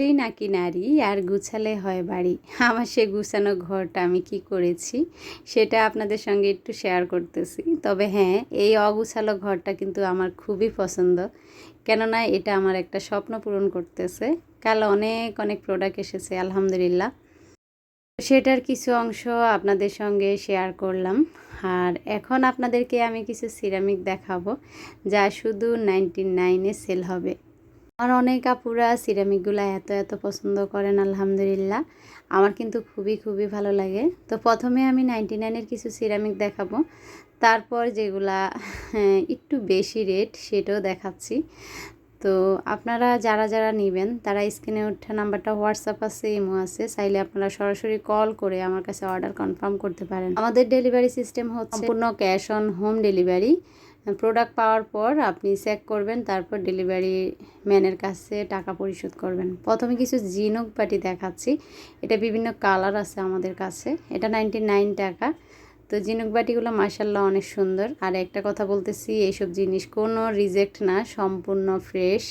সাজলেই নাকি নারী আর গুছালে হয় বাড়ি। আমার সে গুছানো ঘরটা আমি কি করেছি সেটা আপনাদের সঙ্গে একটু শেয়ার করতেছি। তবে হ্যাঁ, এই অগুছালো ঘরটা কিন্তু আমার খুবই পছন্দ, কেননা এটা আমার একটা স্বপ্ন পূরণ করতেছে। কাল অনেক অনেক প্রোডাক্ট এসেছে আলহামদুলিল্লাহ, সেটার কিছু অংশ আপনাদের সঙ্গে শেয়ার করলাম। আর এখন আপনাদেরকে আমি কিছু সিরামিক দেখাবো যা শুধু 99-এ সেল হবে। আমার অনেক আপুরা সিরামিকগুলো এত এত পছন্দ করেন আলহামদুলিল্লাহ, আমার কিন্তু খুবই খুবই ভালো লাগে। তো প্রথমে আমি 99-এর কিছু সিরামিক দেখাবো, তারপর যেগুলা একটু বেশি রেট সেটাও দেখাচ্ছি। তো আপনারা যারা যারা নেবেন তারা স্ক্রিনে ওঠা নাম্বারটা হোয়াটসঅ্যাপ আছে, ইমো আছে, চাইলে আপনারা সরাসরি কল করে আমার কাছে অর্ডার কনফার্ম করতে পারেন। আমাদের ডেলিভারি সিস্টেম হচ্ছে সম্পূর্ণ cash on home delivery. Product পাওয়ার পর আপনি চেক করবেন, তারপর ডেলিভারি ম্যানের কাছে টাকা পরিশোধ করবেন। প্রথমে কিছু ঝিনুক বাটি দেখাচ্ছি, এটা বিভিন্ন কালার আছে আমাদের কাছে। এটা 99 টাকা। তো ঝিনুক বাটিগুলো মাশাআল্লাহ অনেক সুন্দর। আর একটা কথা বলতেছি, এইসব জিনিস কোনো রিজেক্ট না, সম্পূর্ণ ফ্রেশ।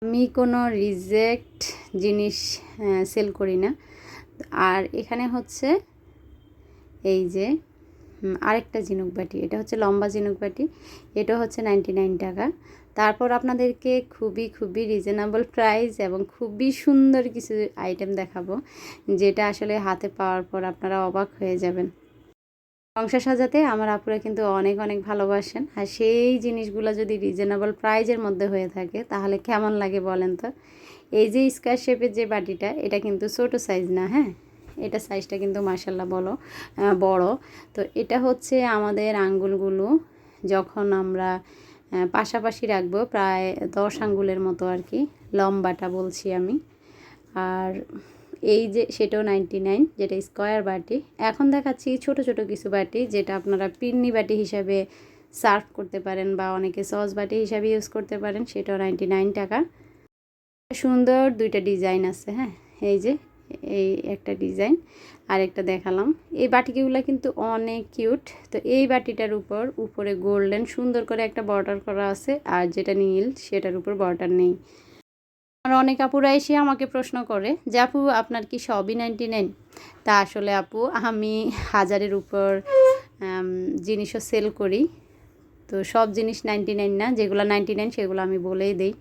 আমি কোনো রিজেক্ট জিনিস সেল করি না। আর এখানে হচ্ছে এই যে আরেকটা ঝিনুক বাটি, এটা হচ্ছে লম্বা ঝিনুক বাটি, এটা হচ্ছে 99 টাকা। তারপর আপনাদেরকে খুবই খুবই রিজনেবল প্রাইস এবং খুবই সুন্দর কিছু আইটেম দেখাবো, যেটা আসলে হাতে পাওয়ার পর আপনারা অবাক হয়ে যাবেন। সংসার সাজাতে আমার আপুরা কিন্তু অনেক অনেক ভালোবাসেন, আর সেই জিনিসগুলো যদি রিজনেবল প্রাইজের মধ্যে হয়ে থাকে তাহলে কেমন লাগে বলেন তো। এই যে স্কোয়ার শেপের যে বাটিটা, এটা কিন্তু ছোটো সাইজ না, হ্যাঁ, এটা সাইজটা কিন্তু মাশাআল্লাহ বড়। তো এটা হচ্ছে আমাদের আঙ্গুলগুলো যখন আমরা পাশাপাশি রাখবো, প্রায় 10 আঙ্গুলের মতো আর কি, লম্বাটা বলছি আমি। আর এই যে সেটাও 99, যেটা স্কোয়ার বাটি। এখন দেখাচ্ছি ছোট ছোট কিছু বাটি, যেটা আপনারা পিন্নি বাটি হিসাবে সার্ভ করতে পারেন বা অনেকে সস বাটি হিসাবে ইউজ করতে পারেন, সেটাও 99 টাকা। সুন্দর দুইটা ডিজাইন আছে, হ্যাঁ, এই যে এই একটা ডিজাইন আর একটা দেখালাম। এই বাটিগুলো কিন্তু অনেক কিউট। তো এই বাটিটার উপরে গোল্ডেন সুন্দর করে একটা বর্ডার করা আছে, আর যেটা নীল সেটার উপর বর্ডার নেই। আর অনেক আপুরা এসে আমাকে প্রশ্ন করে যে আপু আপনার কি সবই 99? তা আসলে আপু আমি 1000-এর উপর জিনিসও সেল করি। তো সব জিনিস 99 না, যেগুলো 99 সেগুলো আমি বলেই দিই।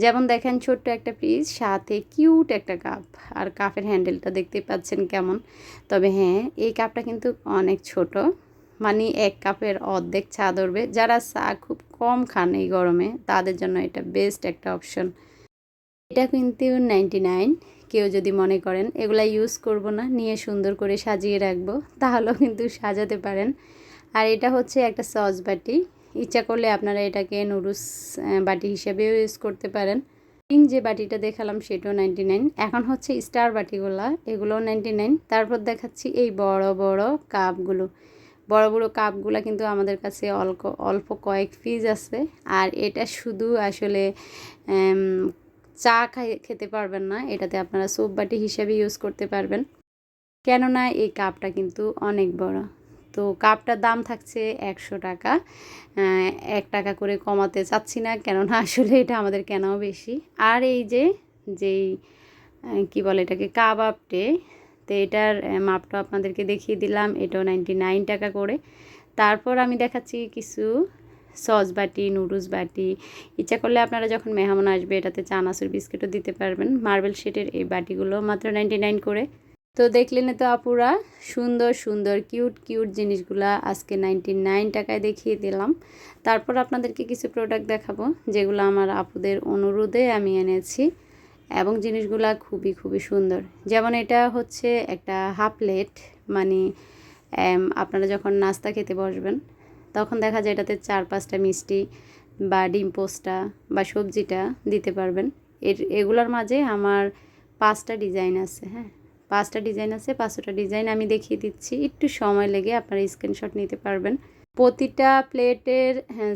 যেমন দেখেন ছোট্ট একটা পিস, সাথে কিউট একটা কাপ, আর কাপের হ্যান্ডেলটা দেখতে পাচ্ছেন কেমন। তবে হ্যাঁ, এই কাপটা কিন্তু অনেক ছোট, মানে এক কাপের অর্ধেক চা ধরবে। যারা চা খুব কম খান এই গরমে, তাদের জন্য এটা বেস্ট একটা অপশন। এটা কিন্তু 99। কেউ যদি মনে করেন এগুলা ইউজ করব না, নিয়ে সুন্দর করে সাজিয়ে রাখবো, তাহলেও কিন্তু সাজাতে পারেন। আর এটা হচ্ছে একটা সস বাটি, ইচ্ছা করলে আপনারা এটাকে নুডলস বাটি হিসেবেও ইউজ করতে পারেন। যে বাটিটা দেখালাম সেটাও 99। এখন হচ্ছে স্টার বাটিগুলা, এগুলোও 99। তারপর দেখাচ্ছি এই বড় বড় কাপগুলো। বড় বড় কাপগুলো কিন্তু আমাদের কাছে অল্প অল্প কয়েক পিস আছে। আর এটা শুধু আসলে চা খেতে পারবেন না, এটাতে আপনারা স্যুপ বাটি হিসেবে ইউজ করতে পারবেন, কেননা এই কাপটা কিন্তু অনেক বড়। তো কাপটার দাম থাকছে 100 টাকা। 1 টাকা করে কমাতে চাচ্ছি না, কেননা আসলে এটা আমাদের কেনাও বেশি। আর এই যে যেই কী বলে এটাকে, কাবাব ট্রে, তো এটার মাপটা আপনাদেরকে দেখিয়ে দিলাম, এটাও 99 টাকা করে। তারপর আমি দেখাচ্ছি কিছু সস বাটি, নুডলস বাটি। ইচ্ছা করলে আপনারা যখন মেহমান আসবে এটাতে চানাচুর বিস্কিটও দিতে পারবেন। মার্বেল শেটের এই বাটিগুলো মাত্র 99 করে। তো দেখলেন তো আপুরা, সুন্দর সুন্দর কিউট কিউট জিনিসগুলা আজকে 99 টাকায় দেখিয়ে দিলাম। তারপর আপনাদেরকে কিছু প্রোডাক্ট দেখাবো যেগুলো আমার আপুদের অনুরোধে আমি এনেছি, এবং জিনিসগুলা খুবই খুবই সুন্দর। যেমন এটা হচ্ছে একটা হাফ প্লেট, মানে আপনারা যখন নাস্তা খেতে বসবেন তখন দেখা যায় এটাতে 4-5টা মিষ্টি বা ডিম পোস্টটা বা সবজিটা দিতে পারবেন। এগুলোর মাঝে আমার 5টা ডিজাইন আছে, হ্যাঁ, 5টা ডিজাইন আছে। 5টা ডিজাইন আমি দেখিয়ে দিচ্ছি, একটু সময় লেগে আপনারা স্ক্রিনশট নিতে পারবেন। প্রতিটা প্লেটের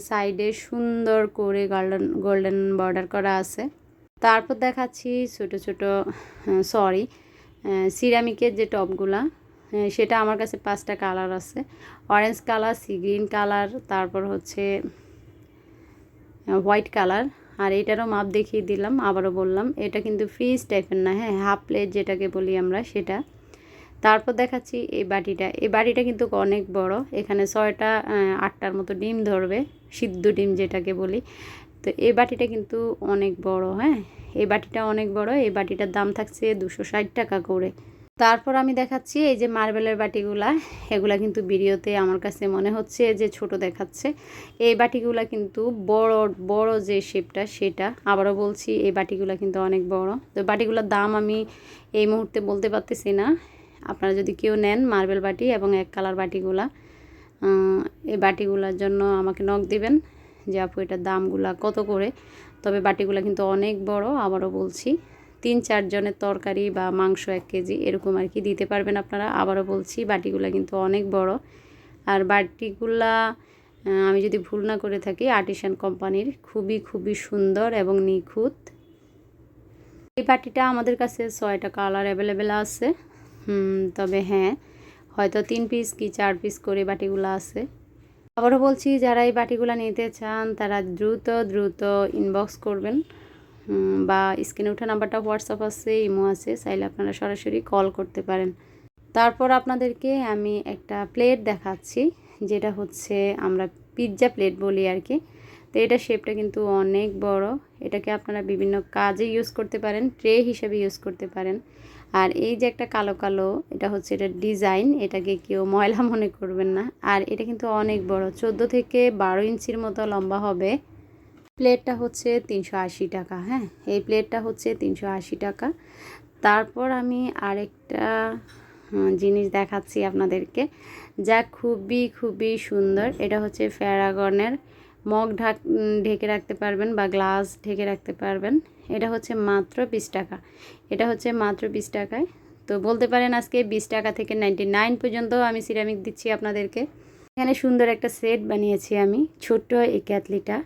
সাইডে সুন্দর করে গোল্ডেন গোল্ডেন বর্ডার করা আছে। তারপর দেখাচ্ছি ছোট ছোট সিরামিকের যে টপগুলা, সেটা আমার কাছে 5টা কালার আছে। Orange colour, sea green colour, তারপর হচ্ছে হোয়াইট কালার। আর এটারও মাপ দেখিয়ে দিলাম, আবারও বললাম এটা কিন্তু ফ্রিজ টাইপের না, হ্যাঁ হাফ প্লেট যেটাকে বলি আমরা সেটা। তারপর দেখাচ্ছি এই বাটিটা। এই বাটিটা কিন্তু অনেক বড়, এখানে 6টা 8টার মতো ডিম ধরবে, সিদ্ধ ডিম যেটাকে বলি। তো এই বাটিটা কিন্তু অনেক বড়, হ্যাঁ এই বাটিটা অনেক বড়। এই বাটিটার দাম থাকছে 260 টাকা করে। তারপর আমি দেখাচ্ছি এই যে মার্বেলের বাটিগুলা, এগুলা কিন্তু ভিডিওতে আমার কাছে মনে হচ্ছে যে ছোট দেখাচ্ছে। এই বাটিগুলা কিন্তু বড় বড় যে শেপটা সেটা। আবারও বলছি এই বাটিগুলা কিন্তু অনেক বড়। তো বাটিগুলোর দাম আমি এই মুহূর্তে বলতে পারতেছি না। আপনারা যদি কেউ নেন মার্বেল বাটি এবং এক কালার বাটিগুলা, এই বাটিগুলার জন্য আমাকে নক দিবেন যে আপু এটার দামগুলা কত করে। তবে বাটিগুলা কিন্তু অনেক বড়। আবারও বলছি 3-4 জনের তরকারি বা মাংস 1 কেজি এরকম আর কি দিতে পারবেন আপনারা। আবারও বলছি বাটিগুলা কিন্তু অনেক বড়। আর বাটিগুলা আমি যদি ভুল না করে থাকি আর্টিসান কোম্পানির, খুবই সুন্দর এবং নিখুঁত। এই বাটিটা আমাদের কাছে 6টা কালার অ্যাভেলেবেল আছে। তবে হ্যাঁ হয়তো 3 পিস কি 4 পিস করে বাটিগুলো আছে। আবারও বলছি যারা এই বাটিগুলো নিতে চান তারা দ্রুত ইনবক্স করবেন, বা স্ক্রিনে ওঠা নাম্বারটা হোয়াটসঅ্যাপ আছে, ইমো আছে, চাইলে আপনারা সরাসরি কল করতে পারেন। তারপর আপনাদেরকে আমি একটা প্লেট দেখাচ্ছি, যেটা হচ্ছে আমরা পিৎজা প্লেট বলি আর কি। তো এটা শেপটা কিন্তু অনেক বড়। এটাকে আপনারা বিভিন্ন কাজে ইউজ করতে পারেন, ট্রে হিসেবে ইউজ করতে পারেন। আর এই যে একটা কালো কালো, এটা হচ্ছে এটা ডিজাইন, এটাকে কেউ ময়লা মনে করবেন না। আর এটা কিন্তু অনেক বড়, 14 থেকে 12 ইঞ্চির মতো লম্বা হবে। প্লেটটা হচ্ছে 380 টাকা, হ্যাঁ এই প্লেটটা হচ্ছে 380 টাকা। তারপর আমি আরেকটা জিনিস দেখাচ্ছি আপনাদেরকে, যা খুবই সুন্দর। এটা হচ্ছে প্যারাগনের মগ ঢেকে রাখতে পারবেন বা গ্লাস ঢেকে রাখতে পারবেন। এটা হচ্ছে মাত্র 20 টাকা। এটা হচ্ছে মাত্র 20 টাকায়। তো বলতে পারেন আজকে 20 টাকা থেকে 99 পর্যন্ত আমি সিরামিক দিচ্ছি আপনাদেরকে। এখানে সুন্দর একটা সেট বানিয়েছি আমি, ছোট্ট এই ক্যাটলিটা।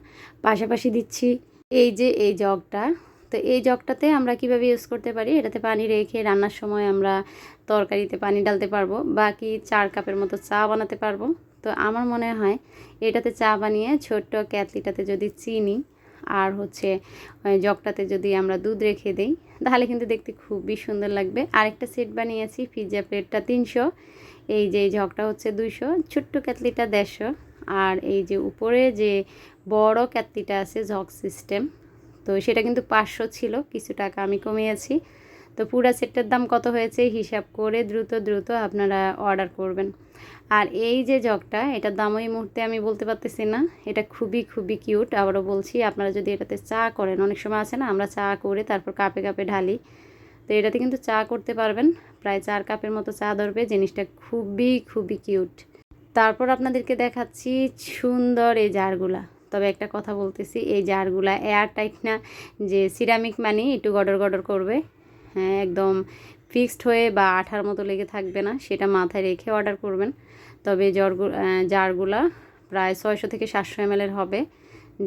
পাশাপাশি দিচ্ছি এই যে এই জগটা। তো এই জগটাতে আমরা কিভাবে ইউজ করতে পারি, এটাতে পানি রেখে রান্নার সময় আমরা তরকারিতে পানি ডালতে পারবো, বাকি 4 কাপের মতো চা বানাতে পারবো। তো আমার মনে হয় এটাতে চা বানিয়ে ছোট্ট ক্যাটলিটাতে যদি চিনি আর হচ্ছে জগটাতে যদি আমরা দুধ রেখে দিই তাহলে কিন্তু দেখতে খুবই সুন্দর লাগবে। আরেকটা সেট বানিয়েছি, পিৎজা প্লেটটা 300, এই যে জগটা হচ্ছে 200, ছোট্ট ক্যাটলিটা 150। আর এই যে উপরে যে বড় ক্যাটলিটা আছে জগ সিস্টেম, তো সেটা কিন্তু 500 ছিল, কিছু টাকা আমি কমিয়েছি। তো পুরো সেটটার দাম কত হয়েছে হিসাব করে দ্রুত আপনারা অর্ডার করবেন। আর এই যে জগটা, এটার দাম ওই মুহূর্তে আমি বলতে পারতেছি না। এটা খুবই কিউট। আবারও বলছি আপনারা যদি এটাতে চা করেন, অনেক সময় আছে না আমরা চা করে তারপর কাপে ঢালি, তো এটাতে কিন্তু চা করতে পারবেন। প্রায় 4 কাপের মতো চা ধরবে। জিনিসটা খুবই কিউট। তারপর আপনাদেরকে দেখাচ্ছি সুন্দর এই জারগুলা। তবে একটা কথা বলতেছি, এই জারগুলা এয়ার টাইট না, যে সিরামিক মানে একটু গডর করবে, হ্যাঁ একদম ফিক্সড হয়ে বা আঠার মতো লেগে থাকবে না, সেটা মাথায় রেখে অর্ডার করবেন। তবে জারগুলা প্রায় 600 থেকে 700 ml হবে।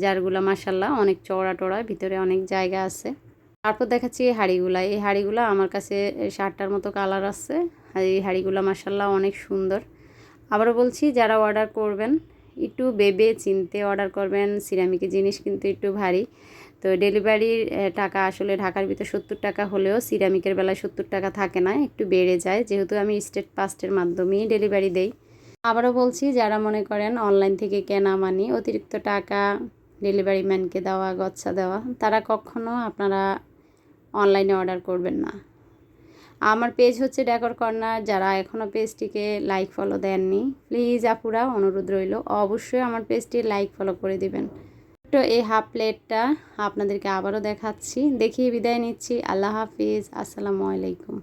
জারগুলা মাশাল্লাহ অনেক চওড়া, ভিতরে অনেক জায়গা আছে। তারপর দেখাচ্ছি এই হাঁড়িগুলা। এই হাঁড়িগুলা আমার কাছে 7টার মতো কালার আছে। আর এই হাঁড়িগুলা মাশাল্লাহ অনেক সুন্দর। আবারও বলছি যারা অর্ডার করবেন একটু ভেবে চিনতে অর্ডার করবেন, সিরামিকের জিনিস কিন্তু একটু ভারী। তো ডেলিভারির টাকা আসলে ঢাকার ভিতর 70 টাকা হলেও সিরামিকের বেলায় 70 টাকা থাকে না, একটু বেড়ে যায়, যেহেতু আমি স্টেট ফাস্টের মাধ্যমেই ডেলিভারি দেই। আবারও বলছি যারা মনে করেন অনলাইন থেকে কেনা মানে অতিরিক্ত টাকা ডেলিভারি ম্যানকে দেওয়া, গচ্ছা দেওয়া, তারা কখনো আপনারা অনলাইনে অর্ডার করবেন না। আমার পেজ হচ্ছে ডেকর কর্নার। যারা এখনও পেজটিকে লাইক ফলো দেননি, প্লিজ আপুরা অনুরোধ রইল অবশ্যই আমার পেজটি লাইক ফলো করে দিবেন। তো এই হাফ প্লেটটা আপনাদেরকে আবারও দেখাচ্ছি, দেখিয়ে বিদায় নিচ্ছি। আল্লাহ হাফিজ, আসসালামু আলাইকুম।